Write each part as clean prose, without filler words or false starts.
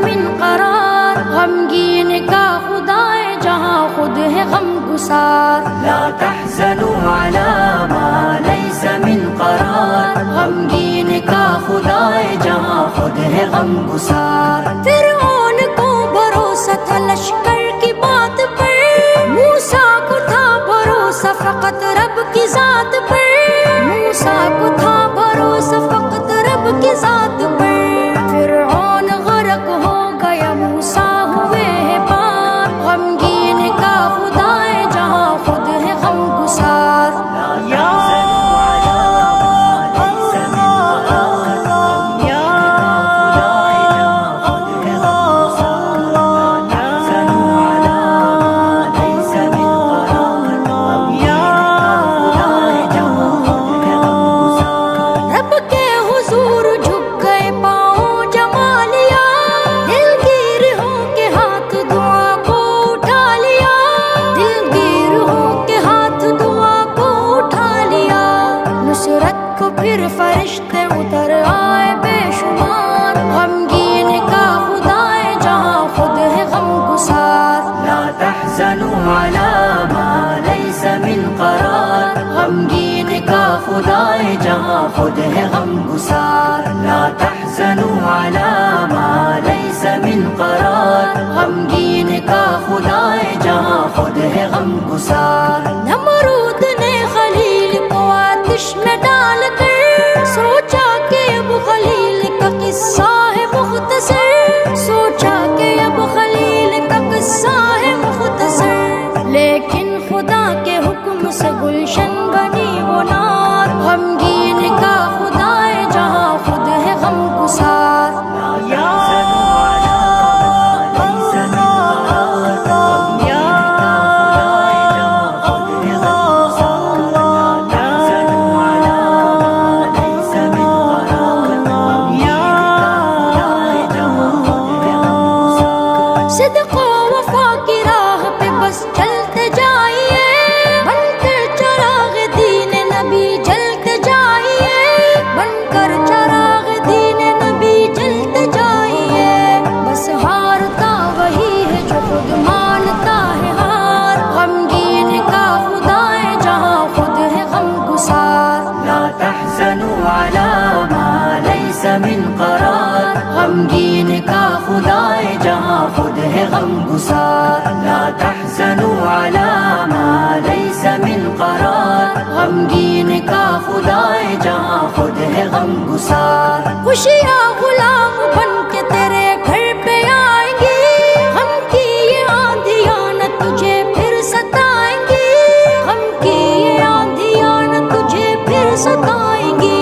من قرار، غمگین کا خدا ہے جہاں خود ہے غم گسار. لا تحزنوا على ما ليس من قرار، غمگین کا خدا ہے جہاں خود ہے غم گسار. فرعون کو بھروسہ تھا لشکر کی بات پر، موسیٰ کو تھا بھروسہ فقط رب کی ذات پر. موسیٰ کو تھا بھروسہ فقط رب کی ذات پر. فرعون غرق ہو گیا، موسیٰ ہوئے ہیں پار. غمگین کا خدا ہے جہاں خود ہے غم گسار. پھر فرشتے اتر آئے بے شمار. غمگین کا خدا ہے جہاں خود ہے غم گسار. لا تحزنوا على ما ليس من قرار، غمگین کا خدا ہے جہاں خود ہے غم گسار. لا تحزنوا على ما ليس من قرار، غمگین کا خدا ہے جہاں خود ہے غم گسار. نمرود نے خلیل کو آتش میں ڈال کر سوچا کہ اب خلیل کا قصہ ہے مختصر. سوچا کہ اب خلیل کا قصہ ہے مختصر، لیکن خدا کے حکم سے گلشن بنی وہ نار. غمگین کا خدا ہے جہاں خود ہے غم گسار. صدق و وفا کی راہ پہ بس چلتے جائیے، بن کر چراغ دین نبی جلتے جائیے. بن کر چراغ دین نبی جلتے جائیے. بس ہارتا وہی ہے جو خود مانتا ہے ہار. غمگین کا خدا ہے جہاں خود ہے غم گسار. لا تحزنوا على ما ليس من قرار، غمگین کا خدا ہے جہاں خود ہے غم گسار. لا تحزنوا على ما ليس من قرار، غمگین کا خدا ہے جہاں خود ہے غم گسار. خوشیاں غلام بن کے تیرے گھر پہ آئیں گی، غم کی یہ آندھیاں نہ تجھے پھر ستائیں گی. غم کی یہ آندھیاں نہ تجھے پھر ستائیں گی.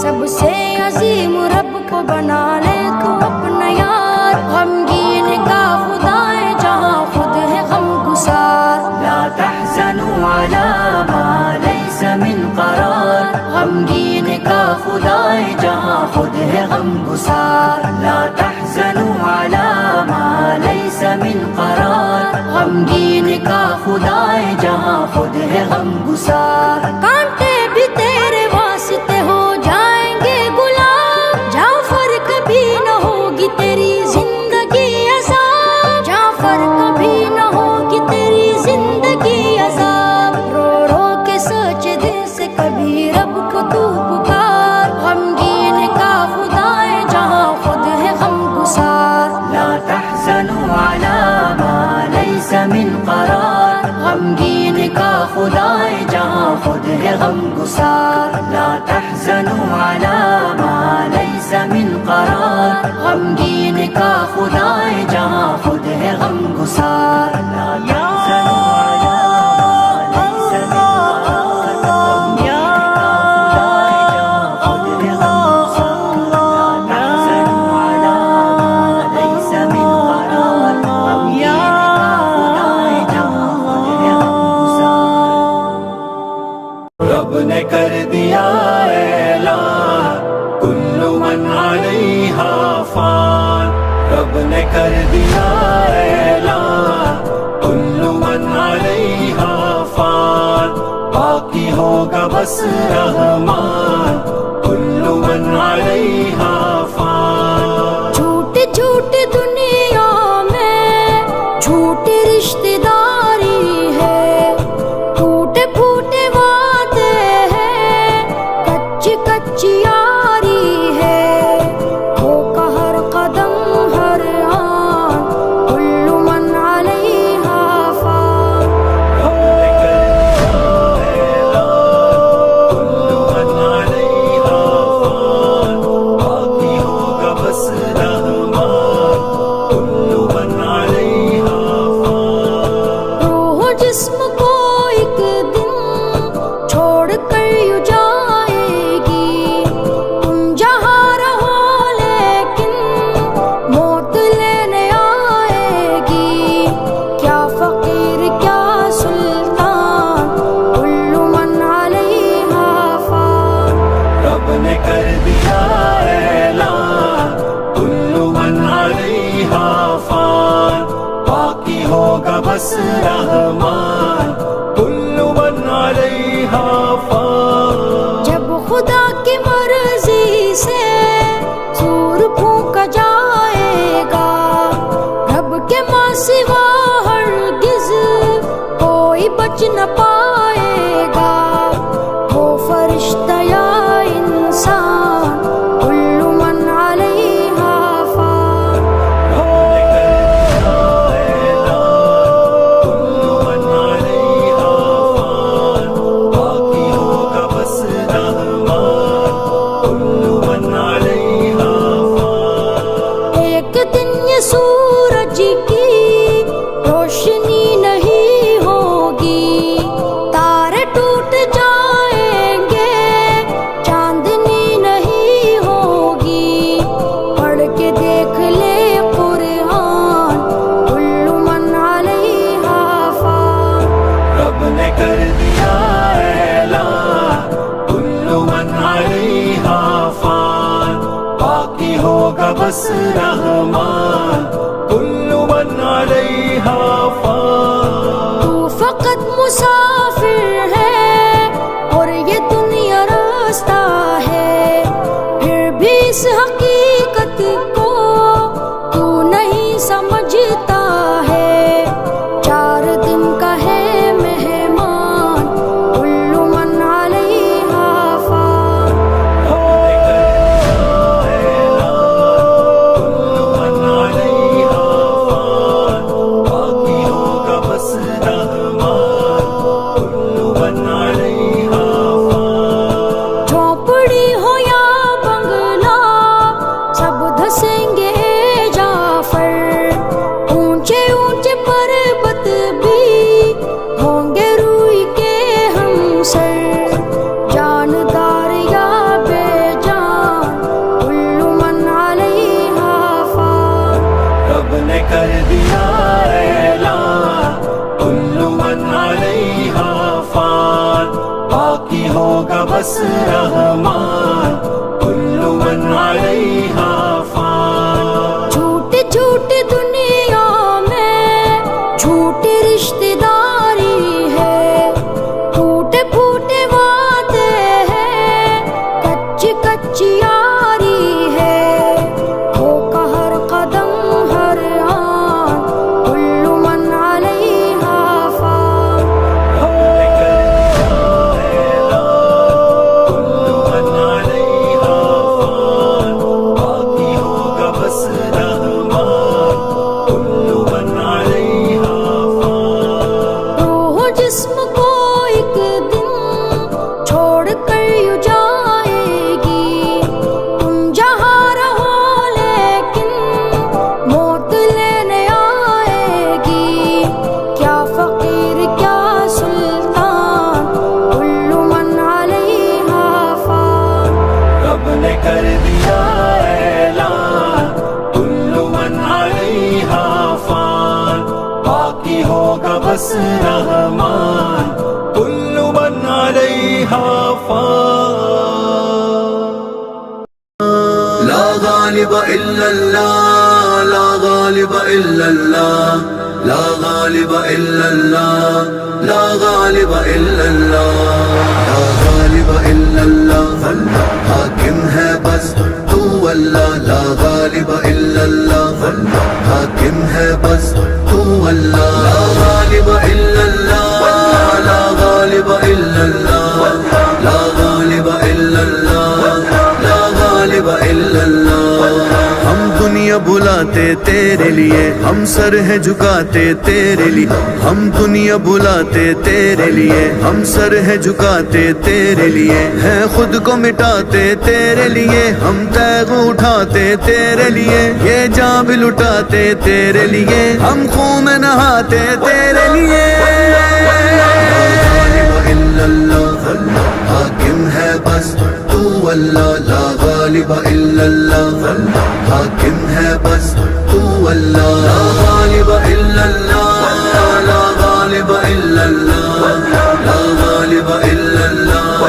سب سے عظیم رب کو بنا لے تو اپنا یار. غمگین کا خدا ہے جہاں خود ہے غم گسار. لا تحزنوا على ما ليس من قرار، غمگین کا خدا ہے جہاں خود ہے غم گسار. لا تحزنوا على ما ليس من قرار، غمگین کا خدا ہے جہاں خود ہے غم گسار. کانٹے بھی تیرے واسطے ہو جائیں گے غلام. جعفر کبھی نہ ہوگی تیری زندگی عذاب. جعفر کبھی نہ ہوگی تیری زندگی عذاب. رو رو کے سوچ دل سے کبھی رب کو تو پکار. غمگین کا خدا ہے جہاں خود ہے غم گسار. لا تحزنوا على ما ليس من قرار، غمگین کا خدا ہے جہاں خود ہے غم گسار. لا تحزنوا على ما ليس من قرار، غمگین کا خدا ہے جہاں خود ہے غم گسار. لا تحزنوا على ما ليس من قرار، رب نے کر دیا اعلان کل من علیہا فان. رب نے کر دیا اعلان کل من علیہا فان. باقی ہوگا بس رحمان کل من علیہا فان. جھوٹ جھوٹ دنیا بس رحمان کل من علیہا فان. جب خدا کی مرضی سے سور پھونکا جائے گا رب کے ماں سوا ہرگز کوئی بچ نہ پائے گا. وہ فرشتہ یا انسان کل من علیہا فان. ایک دن یہ سورج کی روشنی نہیں ہوگی تارے ٹوٹ جائیں گے چاندنی نہیں ہوگی. پڑھ کے دیکھ لے قرآن کل من علیہا فان. رب نے کر دیا اعلان کل من علیہا فان. باقی ہوگا بس رحمان کل من علیہا فان. تو فقط مسافر ہے اور یہ دنیا راستہ ہے پھر بھی اس حقیقت کو تو نہیں سمجھتا ہے. 4 دن کا ہے مہمان کل من علیہا فان. باقی ہوگا بس رحمان کل من علیہا فان. جھونپڑی ہو یا بنگلہ سب دھسیں گے جعفر. اونچے اونچے پربت بھی ہوں گے روئی کے ہم سر. جاندار یا بے جان کل من علیہا فان. رب نے کر دیا اعلان کل من علیہا فان. باقی ہوگا بس رحمان کل من علیہا فان. جھوٹی جھوٹی دنیا میں جھوٹی رشتہ داری ہے ٹوٹے پھوٹے وعدے ہیں کچی کچی یاری ہے. دھوکہ ہر قدم ہر آن کل من علیہا فان. کل من علیہا فان. باقی ہوگا بس رحمان کل من علیہا فان. روح جسم کو ایک دن چھوڑ کر یوں جائے گی. تم جہاں رہو لیکن موت لینے آئے گی. کیا فقیر کیا سلطان کل من علیہا فان. رب نے کر دیا اعلان کل من علیہا فان. باقی ہوگا بس رحمان کل من علیہا فان. لا غالب الا اللہ لا غالب الا اللہ لا غالب الا اللہ لا غالب الا اللہ لا غالب الا اللہ. حاکم ہے بس تو اللہ لا غالب الا اللہ. حاکم ہے بس تو اللہ لا غالب الا اللہ لا غالب الا اللہ لا غالب الا اللہ لا غالب الا اللہ. ہم دنیا بلاتے تیرے لیے ہم سر ہے جھکاتے تیرے لیے. ہم دنیا بلاتے تیرے لیے ہم سر ہے جھکاتے تیرے لیے. ہے خود کو مٹاتے تیرے لیے ہم تیغ اٹھاتے تیرے لیے. یہ جان بھی لٹاتے تیرے لیے ہم خون میں نہاتے تیرے لیے. حاکم ہے بس تو اللہ لا غالب الا اللہ. حاکم ہے بس تو اللہ لا غالب الا اللہ لا غالب الا اللہ لا غالب الا اللہ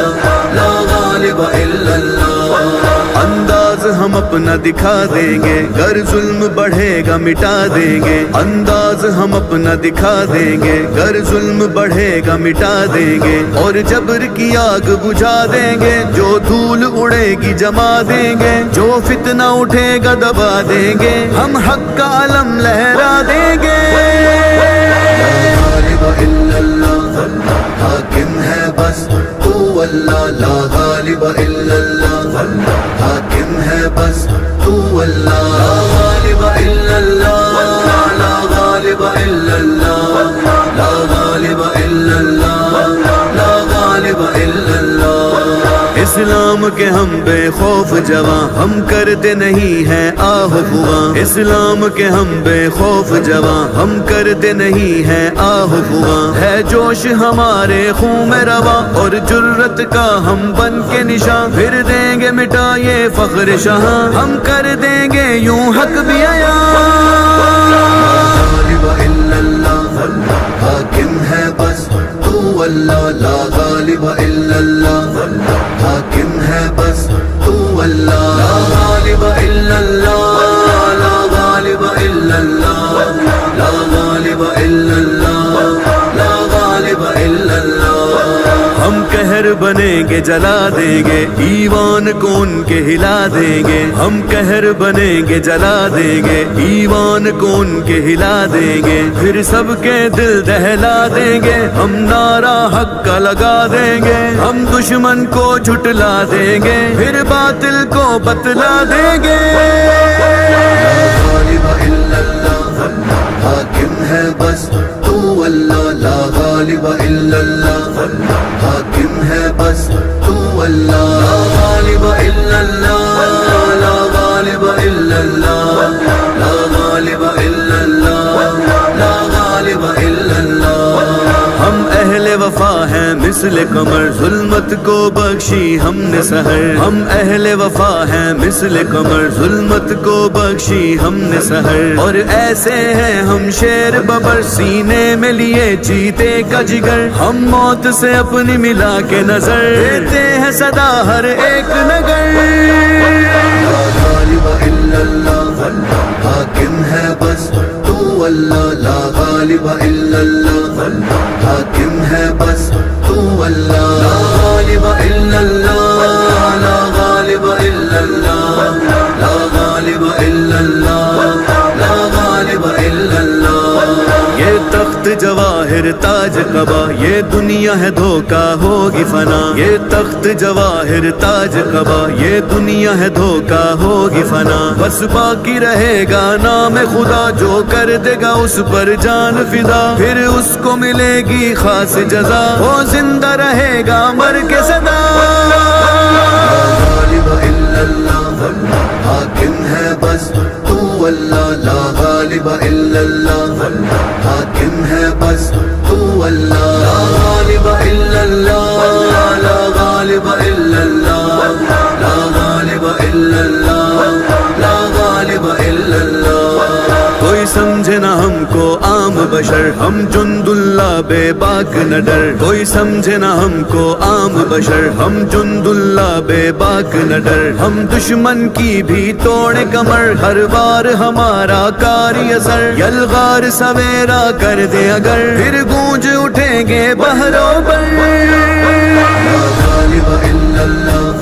لا غالب الا اللہ. انداز ہم ہم اپنا دکھا دیں گے، گر ظلم بڑھے گا مٹا دیں گے، انداز ہم اپنا دکھا دیں گے، گر ظلم بڑھے گا مٹا دیں گے، اور جبر کی آگ بجھا دیں گے، جو دھول اڑے گی جما دیں گے، جو فتنہ اٹھے گا دبا دیں گے، ہم حق کا علم لہرا دیں گے۔ لا غالب الا اللہ، حاکم ہے بس تو اللہ، لا غالب الا اللہ، حاکم ہے بس تو اللہ، لا غالب الا اللہ، لا غالب الا اللہ، لا غالب الا اللہ، لا غالب الا اللہ۔ اسلام کے ہم بے خوف جواں، ہم کرتے نہیں ہیں آہ خواں، اسلام کے ہم بے خوف جواں، ہم کرتے نہیں ہیں آہ خواں، ہے جوش ہمارے خون میں رواں، اور جرت کا ہم بن کے نشان، پھر دیں گے مٹا یہ فخر شہاں، ہم کر دیں گے یوں حق بھی عیاں۔ لا غالب الا اللہ، حاکم ہے بس تو اللہ، لا غالب الا اللہ، حاکم ہے بس تو اللہ، لا غالب الا اللہ، لا غالب الا اللہ، لا غالب الا اللہ، لا غالب الا اللہ۔ ہم قہر بنیں گے جلا دیں گے، ایوان کو ان کے ہلا دیں گے، ہم قہر بنیں گے جلا دیں گے، ایوان کو ان کے ہلا دیں گے، پھر سب کے دل دہلا دیں گے، ہم نعرہ حق کا لگا دیں گے، ہم دشمن کو جھٹلا دیں گے، پھر باطل کو بتلا دیں گے۔ لا غالب الا اللہ، حاکم ہے بس تو اللہ، لا غالب الا اللہ، حاکم ہے بس تو اللہ، لا غالب الا اللہ، لا غالب الا اللہ، لا غالب الا اللہ، لا غالب الا اللہ۔ ہم اہل وفا ہیں مثل قمر، ظلمت کو بخشی ہم نے سحر، ہم اہل وفا ہیں مثل قمر، ظلمت کو بخشی ہم نے سحر، اور ایسے ہیں ہم شیر ببر، سینے میں لیے چیتے کا جگر، ہم موت سے اپنی ملا کے نظر، دیتے ہیں صدا ہر ایک نگر۔ لا غالب الا اللہ، حاکم ہے بس تو اللہ، لا غالب الا اللہ، حاکم ہے بس تو اللہ، لا غالب الا اللہ، لا غالب الا اللہ، لا غالب الا اللہ، لا غالب الا اللہ۔ یہ تخت جواہر تاج قبا، یہ دنیا ہے دھوکا ہوگی فنا، یہ تخت جواہر تاج قبا، یہ دنیا ہے دھوکا ہوگی فنا، بس باقی رہے گا نام خدا، جو کر دے گا اس پر جان فدا، پھر اس کو ملے گی خاص جزا، وہ زندہ رہے گا مر کے صدا۔ لا غالب الا اللہ، حاکم ہے بس تو اللہ، لا غالب الا اللہ، حاکم ہے بس تو اللہ، لا غالب الا اللہ، لا غالب الا اللہ، لا غالب الا اللہ، لا غالب الا اللہ۔ کوئی سمجھے نہ ہم کو عام بشر، ہم جند اللہ بے باک نہ ڈر، کوئی سمجھے نہ ہم کو عام بشر، ہم جند اللہ بے باک نہ ڈر، ہم دشمن کی بھی توڑے کمر، ہر بار ہمارا کاری اثر، یلغار سویرا کر دے اگر، پھر گونج اٹھیں گے بحروں پر۔ لا غالب الا اللہ،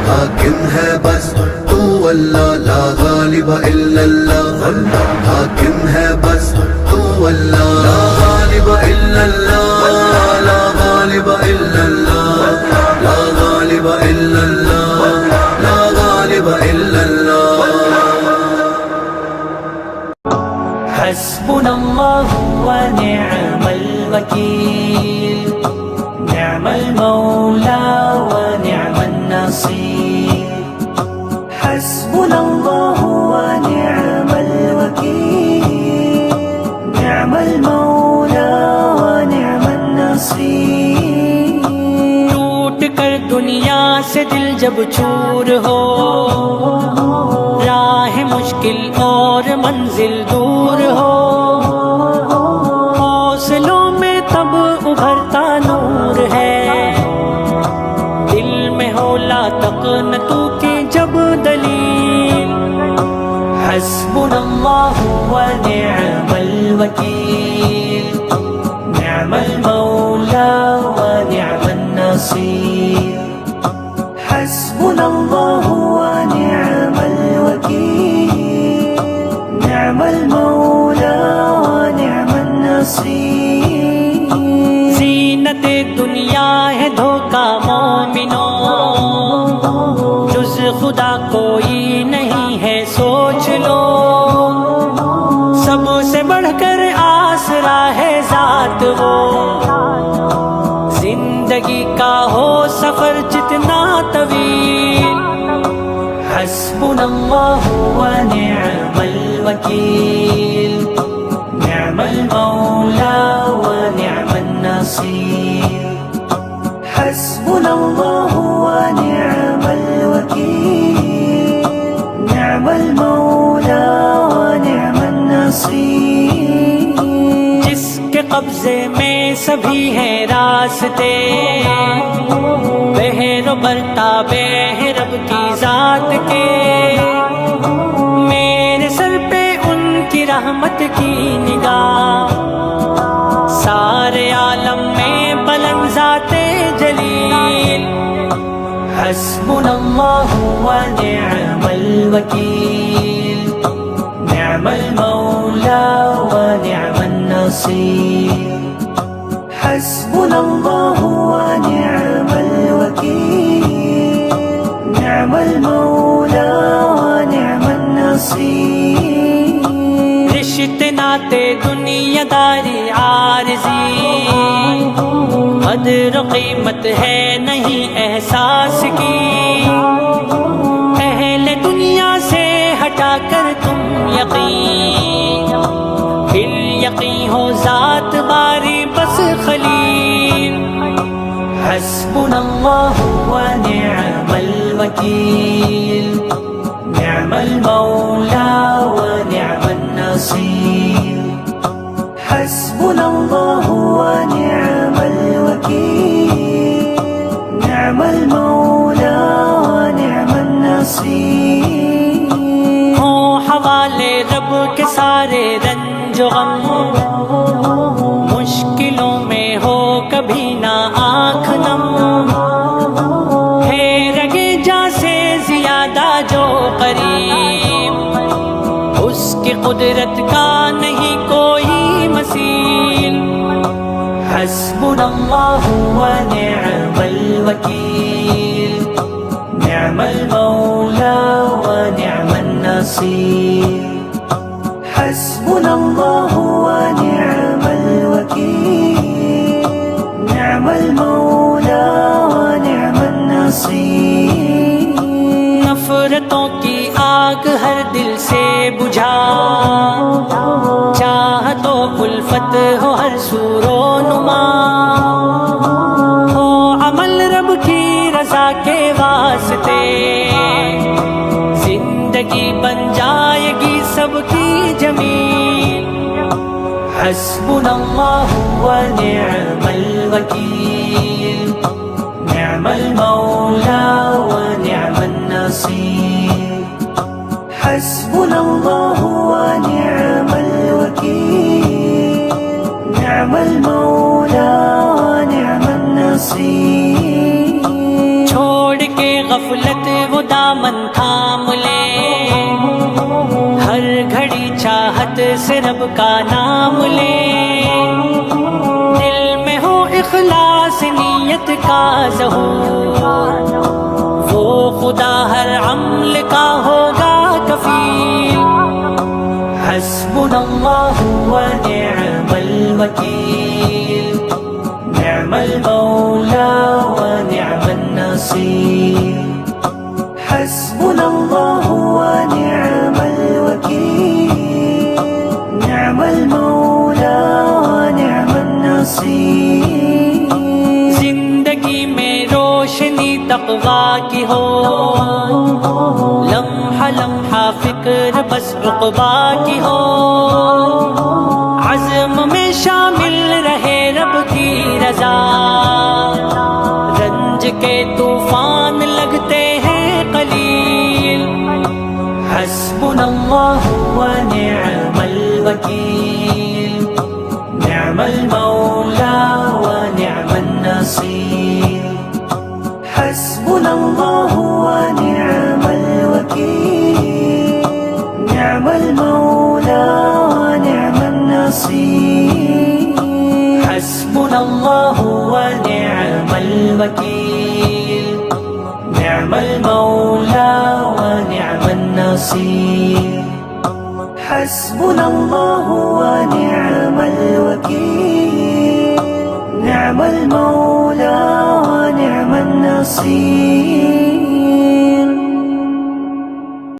حاکم ہے بس تو اللہ، لا غالب الا اللہ، حاکم ہے بس تو اللہ، لا غالب الا اللہ، لا غالب الا اللہ، لا غالب الا اللہ، لا غالب الا اللہ۔ حسبنا اللہ ونعم الوکیل، نعم المولا ونعم النصیر، حسبنا اللہ ونعم الوکیل، نعم المولا ونعم النصیر۔ ٹوٹ کر دنیا سے دل جب چور ہو، راہ مشکل اور منزل دور ہو، حوصلوں میں تب ابھرتا نور ہے، دل میں ہو لا تقنطو کی جب دلیل، حسبنا اللہ ونعم الوکیل نعم المولا ونعم النصیر حسبنا اللہ ونعم الوکیل نعم المولا ونعم النصیر زینت دنیا ہے دھوکہ مومنوں جز خدا کوئی نہیں ہے سوچ لو سب سے بڑھ کر آسرا ہے ذات وہ زندگی کا ہو سفر جتنا طویل حسبنا اللہ ونعم الوکیل نعم المولا ونعم النصیر حسبنا اللہ ونعم الوکیل نعم المولا ونعم النصیر جس کے قبضے میں سبھی ہیں راستے بہر و برتاب ہے رب کی ذات کے میرے سر پہ ان کی رحمت کی نگاہ سارے عالم میں بلند ذات جلیل حسبنا اللہ ونعم الوکیل نعم المولا ونعم النصیر حسبنا اللہ ونعم الوکیل نعم المولا ونعم النصیر رشتے ناتے دنیا داری عارضی قدر و قیمت ہے نہیں احساس کی اہل دنیا سے ہٹا کر تم یقین پھر یقین ہو ذات باری بس خلیل حسبنا اللہ ونعم الوکیل نعم المولا ونعم النصیر حسبنا اللہ ونعم الوکیل نعم المولا ونعم النصیر ہو حوالے رب کے سارے رنج و غم مشکلوں میں ہو کبھی نہ آنکھ نم ہے رگے جا سے زیادہ جو قریب اس کی قدرت کا نہیں کوئی مثیل حسبنا اللہ ونعم الوکیل نعم المولا ونعم النصیر حسبنا اللہ ونعم الوکیل نعم المولا ونعم النصیر نفرتوں کی آگ ہر دل سے بجھا چاہت و الفت ہو ہر سور و نما ہو عمل رب کی رضا کے واسطے زندگی بن جائے گی سب کی جمیل حسبنا اللہ ونعم الوکیل نعم المولا ونعم النصیر حسبنا اللہ ونعم الوکیل نعم المولا ونعم النصیر چھوڑ کے غفلت وہ دامن تھام لے ہر گھڑی چاہت سے رب کا نام لے دل میں ہو اخلاص نیت کا ظہور وہ خدا ہر عمل کا ہوگا کفیل حسبنا اللہ ونعم الوکیل نعم المولا ونعم النصیر حسبنا اللہ ونعم الوکیل نعم المولا ونعم النصیر زندگی میں روشنی تقویٰ کی ہو لمحہ لمحہ فکر بس عقبا کی ہو عزم میں شامل رہے رب کی رضا رنج کے طوفان لگتے ہیں قلیل حسبنا الله ونعم الوكيل نعم المولى ونعم النصير حسبنا الله ونعم الوكيل نعم المولى ونعم النصير حسبنا الله ونعم الوكيل نعم المولى ونعم النصير حسبنا الله ونعم الوكيل نعم المولى